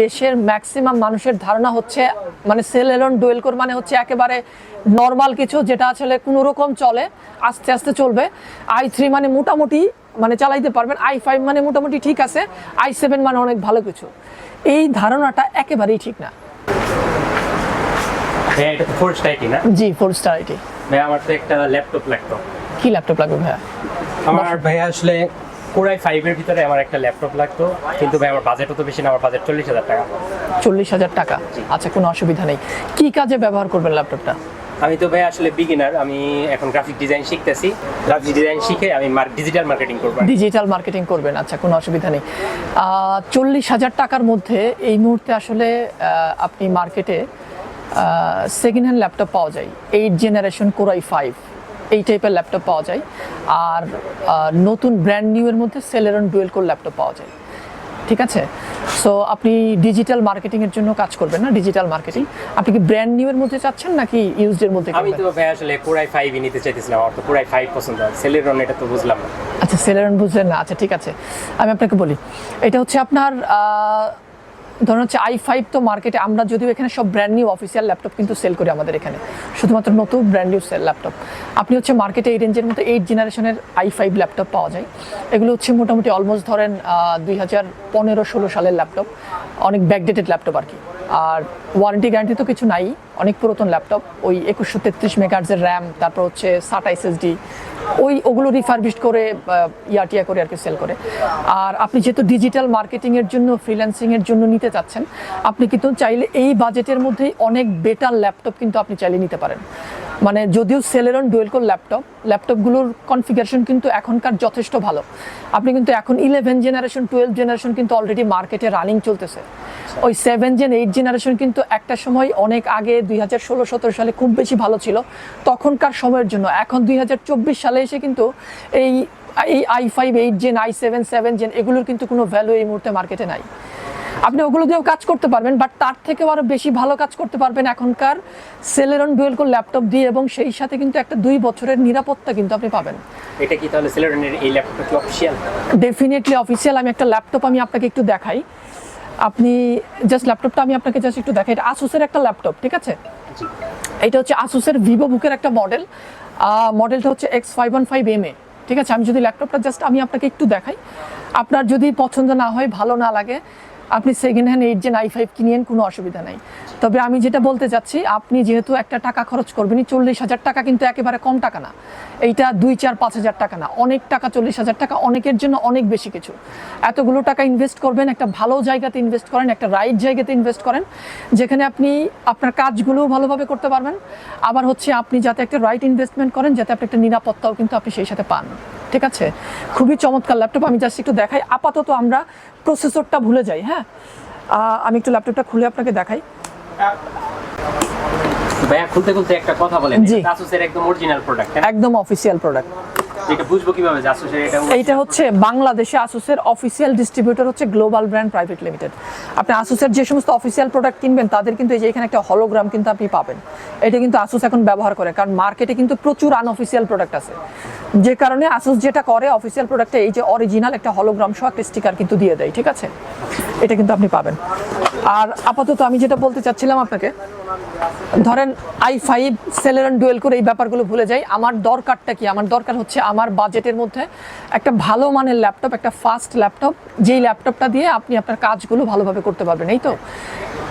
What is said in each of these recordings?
দেশের ম্যাক্সিমাম মানুষের ধারণা হচ্ছে মানে সেলেরন ডুয়েল কোর মানে হচ্ছে একেবারে নর্মাল কিছু, যেটা আসলে কোনো রকম চলে, আস্তে আস্তে চলবে। i3 মানে মোটামুটি মানে চালাইতে পারবেন, i5 মানে মোটামুটি ঠিক আছে, i7 মানে অনেক ভালো কিছু। এই ধারণাটা একেবারেই ঠিক না। হ্যাঁ, এটা তো 4 স্টার আইটি না? জি 4 স্টার আইটি। ভাই আমার তো একটা ল্যাপটপ লাগতো। কি ল্যাপটপ লাগবে ভাইয়া? আমার ভাইয়া আসলে Core i5 এর ভিতরে আমার একটা ল্যাপটপ লাগতো, কিন্তু ভাই আমার বাজেটও তো বেশি না, আমার বাজেট 40,000 টাকা। 40,000 টাকা, আচ্ছা কোনো অসুবিধা নেই। কি কাজে ব্যবহার করবেন ল্যাপটপটা? আমি তো ভাই আসলে বিগিনার, আমি এখন গ্রাফিক ডিজাইন শিখতেছি। গ্রাফিক ডিজাইন শিখে আমি ডিজিটাল মার্কেটিং করব। ডিজিটাল মার্কেটিং করবেন, আচ্ছা কোনো অসুবিধা নেই। 40,000 টাকার মধ্যে এই মুহূর্তে আসলে আপনি মার্কেটে সেকেন্ড হ্যান্ড ল্যাপটপ পাওয়া যায়, 8 জেনারেশন Core i5 এই টাইপের ল্যাপটপ পাওয়া যায়। আর নতুন ব্র্যান্ড নিউ এর মধ্যে Celeron ডুয়েল কোর ল্যাপটপ পাওয়া যায়, ঠিক আছে? সো আপনি ডিজিটাল মার্কেটিংয়ের জন্য কাজ করবেন না, ডিজিটাল মার্কেটিং। আপনি কি ব্র্যান্ড নিউ এর মধ্যে চাচ্ছেন নাকি ইউজড এর মধ্যে? আমি তো ভাই আসলে Core i5 নিতে চাইতেছিলাম, আমার তো Core i5 পছন্দ। Celeron এটা তো বুঝলাম না। আচ্ছা Celeron বুঝলেন না, আচ্ছা ঠিক আছে, আমি আপনাকে বলি। এটা হচ্ছে আপনার ধরুন হচ্ছে i5 তো মার্কেটে আমরা যদিও এখানে সব ব্র্যান্ড নিউ অফিসিয়াল ল্যাপটপ কিন্তু সেল করি আমাদের এখানে, শুধুমাত্র নতুন ব্র্যান্ড নিউ সেল ল্যাপটপ। আপনি হচ্ছে মার্কেটে এই রেঞ্জের মধ্যে 8 জেনারেশনের i5 ল্যাপটপ পাওয়া যায়। এগুলো হচ্ছে মোটামুটি অলমোস্ট ধরেন 2015-16 সালের ল্যাপটপ, অনেক ব্যাকডেটেড ল্যাপটপ আর কি। আর ওয়ারেন্টি গ্যারান্টি তো কিছু নাই, অনেক পুরাতন ল্যাপটপ। ওই 2133 মেগাহার্টজের র্যাম, তারপর হচ্ছে SATA SSD, ওগুলো রিফারবিশড করে টিয়া করে আর কি সেল করে। আর আপনি যেহেতু ডিজিটাল মার্কেটিংয়ের জন্য, ফ্রিল্যান্সিংয়ের জন্য নিতে চাচ্ছেন, আপনি কিন্তু চাইলে এই বাজেটের মধ্যেই অনেক বেটার ল্যাপটপ কিন্তু আপনি চাইলে নিতে পারেন। মানে যদিও Celeron ডুয়েল কোর ল্যাপটপগুলোর কনফিগারেশন কিন্তু এখনকার যথেষ্ট ভালো। আপনি কিন্তু এখন 11 জেনারেশন 12 জেনারেশন কিন্তু অলরেডি মার্কেটে রানিং চলতেছে। ওই 7 জেন 8 জেনারেশন কিন্তু একটা সময় অনেক আগে 2016-17 সালে খুব বেশি ভালো ছিল তখনকার সময়ের জন্য। এখন 2024 সালে এসে কিন্তু এই i5 8 জেন i7 7 জেন এগুলোর কিন্তু কোনো ভ্যালু এই মুহূর্তে মার্কেটে নাই। আপনি ওগুলো দিয়েও কাজ করতে পারবেন, বাট তার থেকেও আরও বেশি ভালো কাজ করতে পারবেন এখনকার Celeron ডুয়েল কোর ল্যাপটপ দিয়ে, এবং সেই সাথে কিন্তু একটা 2 বছরের নিরাপত্তা কিন্তু আপনি পাবেন। এটা কি তাহলে Celeron এর এই ল্যাপটপটা কি অফিশিয়াল? Definitely official. আমি একটা ল্যাপটপ আমি আপনাকে একটু দেখাই, আপনি জাস্ট ল্যাপটপটা আমি আপনাকে জাস্ট একটু দেখাই। এটা আসুসের একটা ল্যাপটপ, ঠিক আছে? এটা হচ্ছে আসুসের ভিভো বুকের একটা মডেল, মডেলটা হচ্ছে X515MA, ঠিক আছে? আমি যদি ল্যাপটপটা জাস্ট আমি আপনাকে একটু দেখাই, আপনার যদি পছন্দ না হয়, ভালো না লাগে, আপনি সেকেন্ড হ্যান্ড 8 জেন i5 কিনেন, কোনো অসুবিধা নাই। তবে আমি যেটা বলতে চাচ্ছি, আপনি যেহেতু একটা টাকা খরচ করবেনই, 40,000 টাকা কিন্তু একেবারে কম টাকা না। এইটা 2-4-5 হাজার টাকা না, অনেক টাকা। 40,000 টাকা অনেকের জন্য অনেক বেশি কিছু। এতগুলো টাকা ইনভেস্ট করবেন, একটা ভালো জায়গাতে ইনভেস্ট করেন, একটা রাইট জায়গাতে ইনভেস্ট করেন, যেখানে আপনি আপনার কাজগুলোও ভালোভাবে করতে পারবেন। আবার হচ্ছে আপনি যাতে একটা রাইট ইনভেস্টমেন্ট করেন, যাতে আপনি একটা নিরাপত্তাও কিন্তু আপনি সেই সাথে পান, ঠিক আছে? খুবই চমৎকার ল্যাপটপ। আমি জাস্ট একটু দেখাই, আপাতত আমরা প্রসেসরটা ভুলে যাই। হ্যাঁ, আমি একটু ল্যাপটপটা খুলে আপনাকে দেখাই। ভাইয়া খুলতে খুলতে একটা কথা বলেন, এটা আসুসের একদম অরিজিনাল প্রোডাক্ট, একদম অফিশিয়াল প্রোডাক্ট। এটা বুঝবো কিভাবে যে আসুসের এটা? এইটা হচ্ছে বাংলাদেশে আসুসের অফিশিয়াল ডিস্ট্রিবিউটর হচ্ছে গ্লোবাল ব্র্যান্ড প্রাইভেট লিমিটেড। আপনি আসুসের যে সমস্ত অফিশিয়াল প্রোডাক্ট কিনবেন, তাদের কিন্তু এই যে এখানে একটা হলোগ্রাম কিন্তু আপনি পাবেন। এটা কিন্তু আসুস এখন ব্যবহার করে, কারণ মার্কেটে কিন্তু প্রচুর আনঅফিশিয়াল প্রোডাক্ট আছে, যে কারণে আসুস যেটা করে, অফিশিয়াল প্রোডাক্টে এই যে অরিজিনাল একটা হলোগ্রাম সহ একটা স্টিকার কিন্তু দিয়ে দেয়, ঠিক আছে? এটা কিন্তু আপনি পাবেন। আর আপাতত আমি যেটা বলতে চাচ্ছিলাম আপনাকে, ধরেন i5 Celeron ডুয়েল কোর, এই ব্যাপারগুলো ভুলে যাই। আমার দরকারটা কি? আমার দরকার হচ্ছে আমার বাজেটের মধ্যে একটা ভালো মানের ল্যাপটপ, একটা ফাস্ট ল্যাপটপ, যেই ল্যাপটপটা দিয়ে আপনি আপনার কাজগুলো ভালোভাবে করতে পারবেন। এই তো,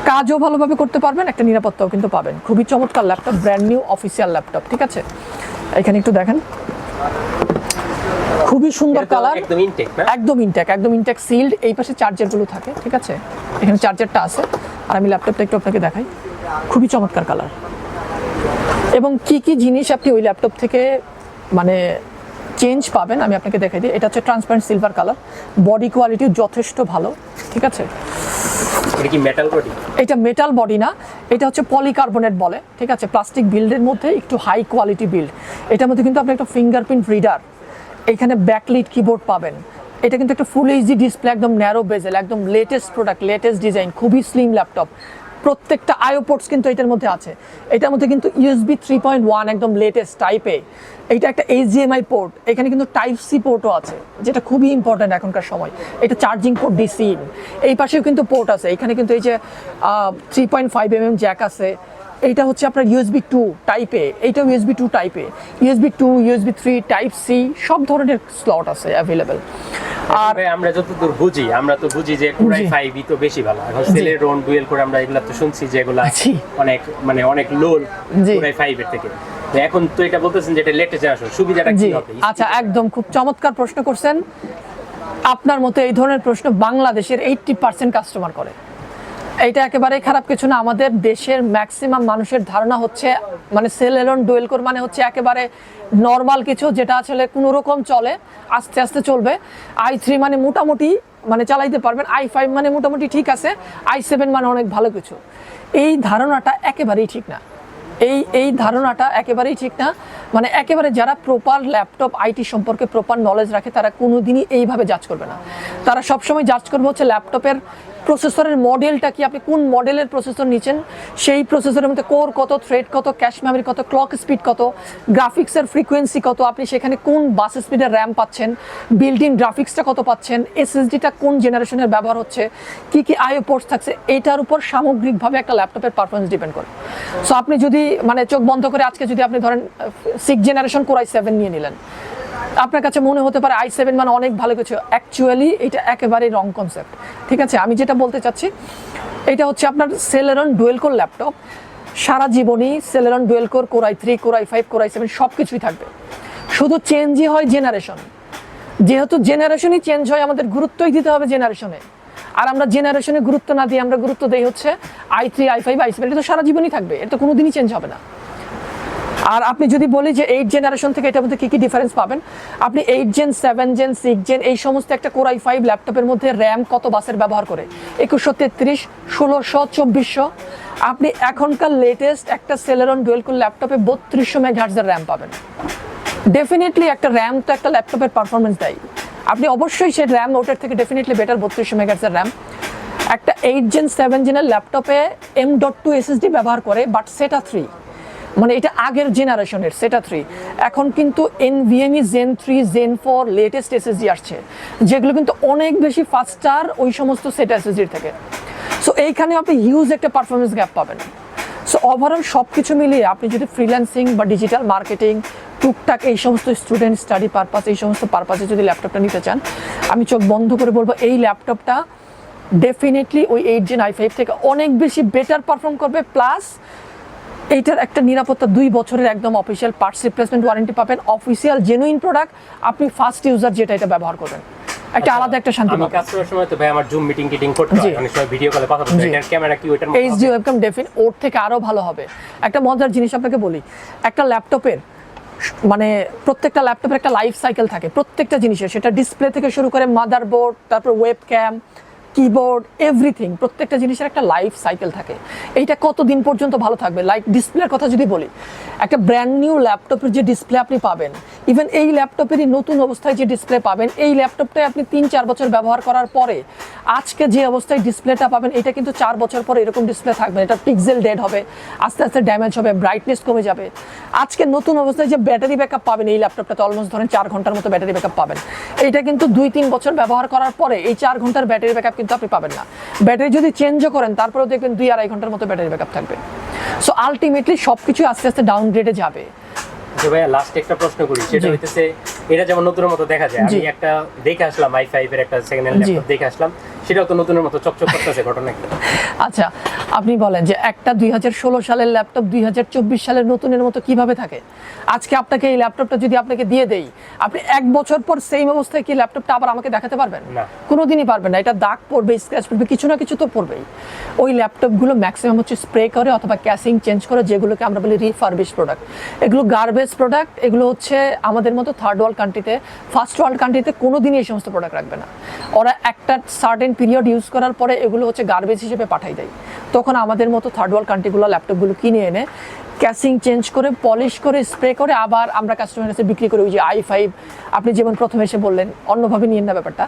কাজও ভালোভাবে করতে পারবেন, একটা নিরাপত্তাও কিন্তু পাবেন। খুবই চমৎকার laptop, brand new official laptop, ঠিক আছে? এখানে একটু দেখেন, খুবই সুন্দর কালার, একদম ইনটেক সিল্ড। এই পাশে চার্জারগুলো থাকে, ঠিক আছে? এখানে চার্জারটা আছে। আর আমি ল্যাপটপটা একটু আপনাকে দেখাই, খুবই চমৎকার কালার। এবং কি কি জিনিস আপনি ওই ল্যাপটপ থেকে মানে চেঞ্জ পাবেন আমি আপনাকে দেখাই দিই। এটা হচ্ছে transparent silver colour, body quality যথেষ্ট ভালো, ঠিক আছে? এটা কি মেটাল বডি? এটা মেটাল বডি না, এটা হচ্ছে পলিকার্বনেট বলে, ঠিক আছে? প্লাস্টিক বিল্ডের মধ্যে একটু হাই কোয়ালিটি বিল্ড। এটার মধ্যে কিন্তু আপনি একটা ফিঙ্গারপ্রিন্ট রিডার, এখানে ব্যাকলিট কিবোর্ড পাবেন। এটা কিন্তু একটা ফুল এইচডি ডিসপ্লে, একদম ন্যারো বেজেল, একদম লেটেস্ট প্রোডাক্ট, লেটেস্ট ডিজাইন, খুবই স্লিম ল্যাপটপ। প্রত্যেকটা আইও পোর্টস কিন্তু এটার মধ্যে আছে। এটার মধ্যে কিন্তু ইউএসবি 3.1 একদম লেটেস্ট টাইপে, এটা একটা এইচডিএমআই পোর্ট, এখানে কিন্তু টাইপ সি পোর্টও আছে, যেটা খুবই ইম্পর্ট্যান্ট এখনকার সময়। এটা চার্জিং পোর্ট ডিসি, এই পাশেও কিন্তু পোর্ট আছে, এখানে কিন্তু এই যে 3.5 জ্যাক আছে। এইটা হচ্ছে আপনার ইউএসবি 2 টাইপে, এইটাও ইউএসবি 2 টাইপে, ইউএসবি 2, ইউএসবি 3, টাইপ সি, সব ধরনের স্লট আছে অ্যাভেলেবেল। আর আমরা যতদূর বুঝি, আমরা তো বুঝি যে কোরাই 5 তো বেশি ভালো। এখন সেলেরন ডুয়েল কোর আমরা এগুলা তো শুনছি যে এগুলা অনেক মানে অনেক লো কোরাই 5 এর থেকে। তো এখন তো এটা বলতেছেন যে এটা লেটেস্ট জেনারেশন, সুবিধাটা কি হবে? আচ্ছা, একদম খুব চমৎকার প্রশ্ন করছেন। আপনার মতো এই ধরনের প্রশ্ন বাংলাদেশের 80% কাস্টমার করে। এইটা একেবারে খারাপ কিছু না। আমাদের দেশের ম্যাক্সিমাম মানুষের ধারণা হচ্ছে মানে সেলেরন ডুয়েল কোর মানে হচ্ছে একেবারে নর্মাল কিছু, যেটা আসলে কোনো রকম চলে, আস্তে আস্তে চলবে। i3 মানে মোটামুটি মানে চালাইতে পারবেন, i5 মানে মোটামুটি ঠিক আছে, i7 মানে অনেক ভালো কিছু। এই ধারণাটা একেবারেই ঠিক না। এই ধারণাটা একেবারেই ঠিক না। মানে একেবারে যারা প্রপার ল্যাপটপ আইটি সম্পর্কে প্রপার নলেজ রাখে তারা কোনোদিনই এইভাবে জাজ করবে না। তারা সবসময় জাজ করবে হচ্ছে ল্যাপটপের প্রসেসরের মডেলটা কি, আপনি কোন মডেলের প্রসেসর নিচ্ছেন, সেই প্রসেসরের মধ্যে কোর কত, থ্রেড কত, ক্যাশ মেমরি কত, ক্লক স্পিড কত, গ্রাফিক্সের ফ্রিকোয়েন্সি কত, আপনি সেখানে কোন বাস স্পিডের র্যাম পাচ্ছেন, বিল্ট ইন গ্রাফিক্সটা কত পাচ্ছেন, এসএসডিটা কোন জেনারেশনের ব্যবহার হচ্ছে, কি কি আইও পোর্টস থাকছে, এটার উপর সামগ্রিকভাবে একটা ল্যাপটপের পারফরমেন্স ডিপেন্ড করে। সো আপনি যদি মানে চোখ বন্ধ করে আজকে যদি আপনি ধরেন 6 জেনারেশন কোর i7 নিয়ে নিলেন, আপনার কাছে মনে হতে পারে i7 মানে অনেক ভালো কিছু। অ্যাকচুয়ালি এটা একেবারেই রং কনসেপ্ট। ঠিক আছে, আমি যেটা বলতে চাচ্ছি এটা হচ্ছে আপনার সেলেরন ডুয়েল কোর ল্যাপটপ সারা জীবনই Celeron dual core, core i3, core i5, core i7 সব কিছুই থাকবে, শুধু চেঞ্জই হয় জেনারেশন। যেহেতু জেনারেশনই চেঞ্জ হয়, আমাদের গুরুত্বই দিতে হবে জেনারেশনে। আর আমরা জেনারেশনে গুরুত্ব না দিয়ে আমরা গুরুত্ব দেই হচ্ছে i3, i5, i7, এটা তো সারা জীবনই থাকবে, এটা তো কোনোদিনই চেঞ্জ হবে না। আর আপনি যদি বলি যে 8 জেনারেশন থেকে এটার মধ্যে কী কী ডিফারেন্স পাবেন, আপনি 8 জেন, 7 জেন, 6 জেন এই সমস্ত একটা কোর i5 ল্যাপটপের মধ্যে র্যাম কত বাসের ব্যবহার করে, 2133, 1600, 2400। আপনি এখনকার লেটেস্ট একটা সেলেরন ডুয়েল কোর ল্যাপটপে 3200 মেগাহার্টজের র্যাম পাবেন। ডেফিনেটলি একটা র্যাম তো একটা ল্যাপটপের পারফরমেন্স দেয়, আপনি অবশ্যই সেই র্যাম ওটার থেকে ডেফিনেটলি বেটার 3200 মেগাহার্টজের র্যাম। একটা 8 জেন, 7 জেনের ল্যাপটপে M.2 SSD ব্যবহার করে, বাট সেটা 3, মানে এটা আগের জেনারেশনের সেটা 3। এখন কিন্তু NVMe Zen 3, Zen 4 latest SSD আসছে, যেগুলো কিন্তু অনেক বেশি ফাস্টার ওই সমস্ত সেটা SSDর থেকে। সো এইখানে আপনি হিউজ একটা পারফরমেন্স গ্যাপ পাবেন। সো ওভারঅল সব কিছু মিলিয়ে আপনি যদি ফ্রিল্যান্সিং বা ডিজিটাল মার্কেটিং, টুকটাক এই সমস্ত স্টুডেন্ট স্টাডি পারপাস, এই সমস্ত পারপাসে যদি ল্যাপটপটা নিতে চান, আমি চোখ বন্ধ করে বলবো এই ল্যাপটপটা ডেফিনেটলি ওই 8 জেন i5 থেকে অনেক বেশি বেটার পারফর্ম করবে। প্লাস এইটার একটা নিরাপত্তা 2 বছরের একদম অফিসিয়াল পার্টস রিপ্লেসমেন্ট ওয়ারেন্টি পাবেন, অফিসিয়াল জেনুইন প্রোডাক্ট, আপনি ফার্স্ট ইউজার যেটা এটা ব্যবহার করবেন, একটা আলাদা একটা শান্তি পাবেন। আমি কাজ করার সময় তো ভাই আমার জুম মিটিং করতে হয়, অনেক সময় ভিডিও কলে কথা বলতে, এটার ক্যামেরা কি ওইটার মতো এইচডি ওয়েবক্যাম ডেফিন ওর থেকে আরো ভালো হবে। একটা মজার জিনিস আপনাকে বলি, একটা ল্যাপটপের মানে প্রত্যেকটা ল্যাপটপের একটা লাইফ সাইকেল থাকে প্রত্যেকটা জিনিসের, সেটা ডিসপ্লে থেকে শুরু করে মাদারবোর্ড, তারপর ওয়েবক্যাম, কিবোর্ড, এভরিথিং, প্রত্যেকটা জিনিসের একটা লাইফ সাইকেল থাকে। এইটা কতদিন পর্যন্ত ভালো থাকবে। লাইক ডিসপ্লের কথা যদি বলি, একটা ব্র্যান্ড নিউ ল্যাপটপের যে ডিসপ্লে আপনি পাবেন, ইভেন এই ল্যাপটপেরই নতুন অবস্থায় যে ডিসপ্লে পাবেন, এই ল্যাপটপটাই আপনি 3-4 বছর ব্যবহার করার পরে আজকে যে অবস্থায় ডিসপ্লেটা পাবেন, এটা কিন্তু 4 বছর পরে এরকম ডিসপ্লে থাকবে, এটা পিক্সেল ডেড হবে, আস্তে আস্তে ড্যামেজ হবে, ব্রাইটনেস কমে যাবে। আজকে নতুন অবস্থায় যে ব্যাটারি ব্যাকআপ পাবেন এই ল্যাপটপটাতে, অলমোস্ট ধরেন 4 ঘন্টার মতো ব্যাটারি ব্যাকআপ পাবেন, এইটা কিন্তু 2-3 বছর ব্যবহার করার পরে এই 4 ঘন্টার ব্যাটারি ব্যাকআপ কিন্তু আপনি পাবেন না। ব্যাটারি যদি চেঞ্জও করেন তারপরেও দেখবেন 2-2.5 ঘন্টার মতো ব্যাটারি ব্যাকআপ থাকবে। সো আলটিমেটলি সবকিছু আস্তে আস্তে ডাউনগ্রেডে যাবে। যে ভাইয়া লাস্ট একটা প্রশ্ন করি, সেটা হইতেছে এটা যেমন নতুনের মতো দেখা যায়, আমি একটা দেখে আসলাম i5 এর একটা সেকেন্ড হ্যান্ড ল্যাপটপ দেখে আসলাম, সেটাও তো নতুনের মতো চকচক করতেছে, ঘটনা কি? আচ্ছা, আপনি বলেন যে একটা 2016 সালের ল্যাপটপ 2024 সালের নতুনের মতো কিভাবে থাকে? আজকে আপনাকে এই ল্যাপটপটা যদি আপনাকে দিয়ে দেই, আপনি 1 বছর পর সেম অবস্থায় কি ল্যাপটপটা আবার আমাকে দেখাতে পারবেন? না, কোনোদিনই পারবেন না। এটা দাগ পড়বে, স্ক্র্যাচ পড়বে, কিছু না কিছু তো পড়বেই। ওই ল্যাপটপগুলো ম্যাক্সিমাম হচ্ছে স্প্রে করে অথবা ক্যাসিং চেঞ্জ করে, যেগুলোকে আমরা বলি রিফারবিশ প্রোডাক্ট। এগুলো গার্বেজ প্রোডাক্ট, এগুলো হচ্ছে আমাদের মতো থার্ড ওয়ার্ল্ড কান্ট্রিতে, ফার্স্ট ওয়ার্ল্ড কান্ট্রিতে কোনোদিনই এই সমস্ত প্রোডাক্ট রাখবে না। ওরা একটা সার্টেন পিরিয়ড ইউজ করার পরে এগুলো হচ্ছে গার্বেজ হিসেবে পাঠাই দেয়। তখন আমাদের মতো থার্ড ওয়ার্ল্ড কান্ট্রিগুলো ল্যাপটপগুলো কিনে এনে ক্যাসিং চেঞ্জ করে পলিশ করে স্প্রে করে আবার আমরা কাস্টমারের কাছে বিক্রি করি। ওই যে i5 আপনি যেমন প্রথমে এসে বললেন, অন্যভাবে নিয়েন না ব্যাপারটা,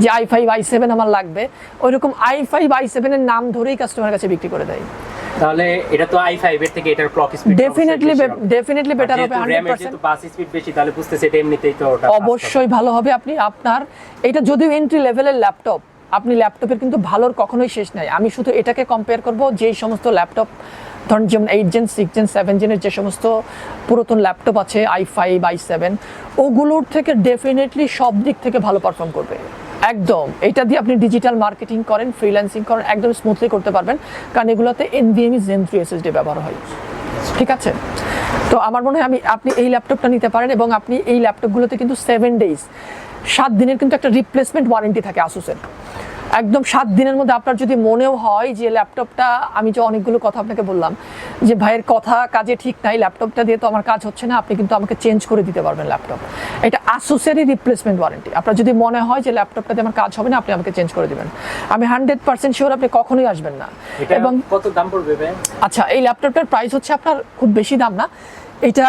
যে i5 i7 আমার লাগবে, ওইরকম i5 i7 এর নাম ধরেই কাস্টমারের কাছে বিক্রি করে দেয়। তাহলে এটা তো i5 এর থেকে এটার ক্লক স্পিড ডেফিনেটলি বেটার হবে 100%। তো বাস স্পিড বেশি, তাহলে বুঝতেছে এটা এমনিতেই তো ওটা অবশ্যই ভালো হবে। আপনি আপনার এটা যদিও এন্ট্রি লেভেলের ল্যাপটপ, আপনি ল্যাপটপের কিন্তু ভালোর কখনোই শেষ নাই। আমি শুধু এটাকে কম্পেয়ার করব যেই সমস্ত ল্যাপটপ ধরুন যেমন 8 জেন 6 জেন 7 জেনের যে সমস্ত পুরাতন ল্যাপটপ আছে i5 i7, ওগুলোর থেকে ডেফিনেটলি সব দিক থেকে ভালো পারফর্ম করবে একদম। এটা দিয়ে আপনি ডিজিটাল মার্কেটিং করেন, ফ্রিল্যান্সিং করেন, একদম স্মুথলি করতে পারবেন, কারণ এগুলোতে NVMe Zen 3 SSD ব্যবহার হয়। ঠিক আছে, তো আমার মনে হয় আপনি এই ল্যাপটপটা নিতে পারেন, এবং আপনি এই ল্যাপটপগুলোতে কিন্তু 7 ডেজ 7 দিনের কিন্তু একটা রিপ্লেসমেন্ট ওয়ারেন্টি থাকে আসুসের। একদম 7 দিনের মধ্যে আপনার যদি মনেও হয় যে ল্যাপটপটা, আমি যে অনেকগুলো কথা আপনাকে বললাম যে ভাইয়ের কথা কাজে ঠিক নাই, ল্যাপটপটা দিয়ে তো আমার কাজ হচ্ছে না, আপনি কিন্তু আমাকে চেঞ্জ করে দিতে পারবেন ল্যাপটপ। এটা আসুসেরই রিপ্লেসমেন্ট ওয়ারেন্টি। আপনার যদি মনে হয় যে ল্যাপটপটা দিয়ে আমার কাজ হবে না, আপনি আমাকে চেঞ্জ করে দিবেন। আমি 100% শিওর আপনি কখনোই আসবেন না। এবং কত দাম পড়বে ভাই? আচ্ছা, এই ল্যাপটপটার প্রাইস হচ্ছে আপনার খুব বেশি দাম না, এটা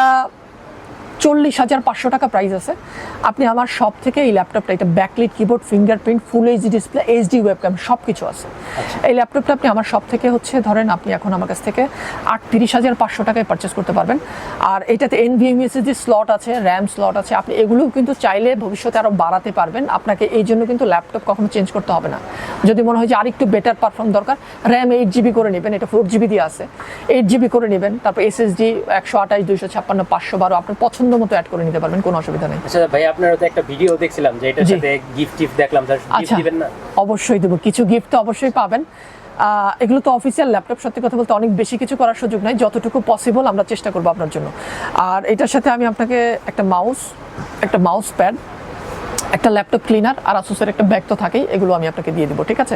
40,500 টাকা প্রাইস আছে। আপনি আমার শপ থেকে এই ল্যাপটপটা, এটা backlit keyboard, fingerprint, full HD display, HD webcam সব কিছু আছে। এই ল্যাপটপটা আপনি আমার শপ থেকে হচ্ছে ধরেন আপনি এখন আমার কাছ থেকে 38,500 টাকায় পারচেস করতে পারবেন। আর এটাতে NVMe SSD স্লট আছে, র্যাম স্লট আছে, আপনি এগুলোও কিন্তু চাইলে ভবিষ্যতে আরও বাড়াতে পারবেন। আপনাকে এই জন্য কিন্তু ল্যাপটপ কখনো চেঞ্জ করতে হবে না। যদি মনে হয় যে আরেকটু বেটার পারফর্ম দরকার, র্যাম 8GB করে নেবেন, এটা 4GB দিয়ে আছে, 8GB করে নেবেন। তারপর SSD 128 256 512 আপনার পছন্দ মতো অ্যাড করে নিতে পারবেন, কোনো অসুবিধা নেই। আচ্ছা ভাই, আপনার তো একটা ভিডিও দেখছিলাম যে এটার সাথে গিফট দেখলাম, স্যার গিফট দিবেন না? অবশ্যই দেব, কিছু গিফট তো অবশ্যই পাবেন। এগুলো তো অফিসিয়াল ল্যাপটপ, সত্যি কথা বলতে অনেক বেশি কিছু করার সুযোগ নাই, যতটুকু পসিবল আমরা চেষ্টা করবো আপনার জন্য। আর এটার সাথে আমি আপনাকে একটা মাউস প্যাড, একটা ল্যাপটপ ক্লিনার আর আসুসের একটা ব্যাগ তো থাকেই, এগুলো আমি আপনাকে দিয়ে দিব। ঠিক আছে।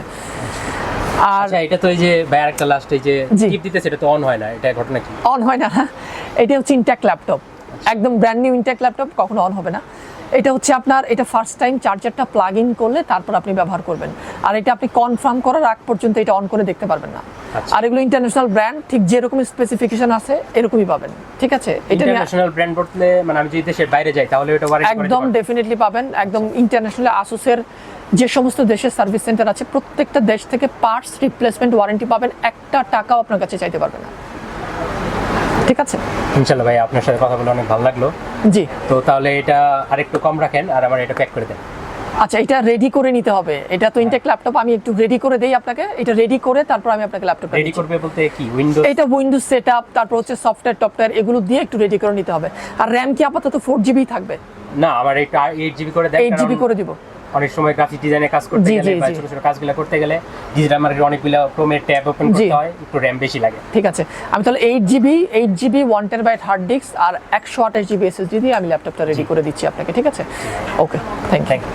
আর আচ্ছা, এটা তো এই যে ভাই একটা লাস্ট এই যে গিফট দিতেছে, এটা তো অন হয় না, এটা ঘটনা কি? অন হয় না, এটা হচ্ছে ইনট্যাক্ট ল্যাপটপ, একদম ব্র্যান্ড নিউ ইনট্যাক্ট ল্যাপটপ, কখনো অন হবে না। এটা হচ্ছে আপনার, এটা ফার্স্ট টাইম চার্জারটা প্লাগ ইন করলে তারপর আপনি ব্যবহার করবেন, আর এটা আপনি কনফার্ম করার আগ পর্যন্ত এটা অন করে দেখতে পারবেন না। আর এগুলো ইন্টারন্যাশনাল ব্র্যান্ড, ঠিক যেরকম স্পেসিফিকেশন আছে এরকমই পাবেন। ঠিক আছে, এটা ইন্টারন্যাশনাল ব্র্যান্ড বলতে মানে আমি যদি দেশের বাইরে যাই তাহলে এটা ওয়ারেন্টি একদম ডেফিনেটলি পাবেন। একদম ইন্টারন্যাশনাল আসুসের যে সমস্ত দেশের সার্ভিস সেন্টার আছে, প্রত্যেকটা দেশ থেকে পার্টস রিপ্লেসমেন্ট ওয়ারেন্টি পাবেন, একটা টাকাও আপনার কাছে চাইতে পারবে না। ঠিক আছে, ইনশাআল্লাহ ভাই, আপনার সাথে কথা বলে অনেক ভালো লাগলো। জি, তো তাহলে এটা আরেকটু কম রাখেন আর আমার এটা প্যাক করে দেন। আচ্ছা, এটা রেডি করে নিতে হবে, এটা তো ইনটেক ল্যাপটপ, আমি একটু রেডি করে দেই আপনাকে। এটা রেডি করে তারপর আমি আপনাকে ল্যাপটপ রেডি করবে বলতে কি উইন্ডোজ? এটা উইন্ডোজ সেটআপ, তারপর হচ্ছে সফটওয়্যার টপওয়্যার এগুলো দিয়ে একটু রেডি করে নিতে হবে। আর র্যাম কি আপাতত 4GB থাকবে? না, আমার এটা 8GB করে দেন। 8GB করে দিব। অনেক সময় গ্রাফিক ডিজাইনে কাজ করতে গেলে বা ছোট ছোট কাজগুলো করতে গেলে ডিজিটাল মার্কেটে অনেকগুলো ক্রোমের ট্যাব ওপেন করতে হয়, একটু র্যাম বেশি লাগে। ঠিক আছে, আমি তাহলে 8GB 1TB হার্ড ডিস্ক আর 128GB SSD দিয়ে আমি ল্যাপটপটা রেডি করে দিচ্ছি আপনাকে। ঠিক আছে, ওকে, থ্যাংক ইউ।